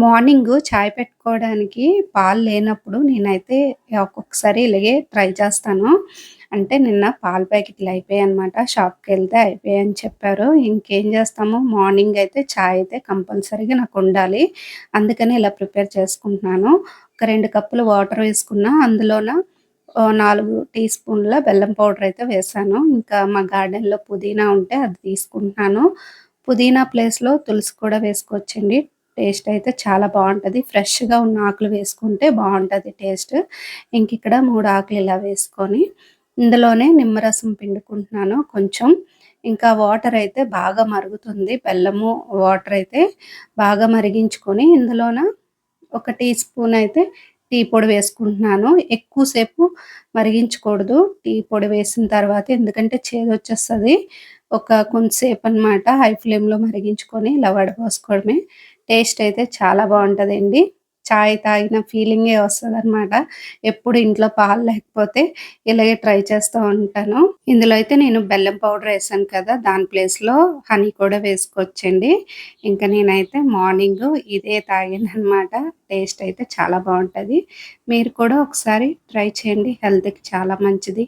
Morning చాయ్ పెట్టుకోవడానికి పాలు లేనప్పుడు నేనైతే ఒక్కొక్కసారి ఇలాగే ట్రై చేస్తాను. అంటే నిన్న పాల ప్యాకెట్లు అయిపోయాయన్నమాట. షాప్‌కెళ్తే అయిపోయాయని చెప్పారు. ఇంకేం చేస్తాము మార్నింగ్ అయితే చాయ్ అయితే కంపల్సరీగా నాకుండాలి. అందుకని ఇలా ప్రిపేర్ చేసుకుంటున్నాను. ఒక 2 కప్పులు వాటర్ వేసుకున్నా. అందులోన 4 టీ స్పూన్ల బెల్లం పౌడర్ అయితే వేశాను. ఇంకా మా గార్డెన్‌లో పుదీనా ఉంటే అది తీసుకుంటున్నాను. పుదీనా ప్లేస్‌లో తులసి కూడా వేసుకోవచ్చండి. టేస్ట్ అయితే చాలా బావుంటది. ఫ్రెష్‌గా ఉన్న ఆకులు వేసుకుంటే బావుంటది టేస్ట్. ఇంకిక్కడ 3 ఆకులు ఇలా వేసుకొని, ఇందులోనే నిమ్మరసం పిండుకుంటున్నాను కొంచెం. ఇంకా వాటర్ అయితే బాగా మరుగుతుంది. బెల్లము వాటర్ అయితే బాగా మరిగించుకొని, ఇందులోన ఒక టీ స్పూన్ అయితే టీ పొడి వేసుకుంటున్నాను. ఎక్కువ సేపు మరిగించకూడదు. టీ పొడి వేసిన తర్వాత ఎందుకంటే చేదొచ్చేస్తది. కొంతసేపనమాట హై ఫ్లేమ్‌లో మరిగించుకొని ఇలా వడపోసుకోవడమే. టేస్ట్ అయితే చాలా బావుంటదండి. చాయ్ తాగిన ఫీలింగే వస్తదనమాట. ఎప్పుడు ఇంట్లో పాలు లేకపోతే ఇలాగే ట్రై చేస్తూ ఉంటాను. ఇందులో అయితే నేను బెల్లం పౌడర్ ఏసాను కదా! దాని ప్లేస్‌లో హనీ కూడా వేసుకోవచ్చండి. ఇంక నేనైతే మార్నింగు ఇదే తాగాననమాట. టేస్ట్ అయితే చాలా బావుంటది. మీరు కూడా ఒకసారి ట్రై చేయండి. హెల్త్‌కి చాలా మంచిది.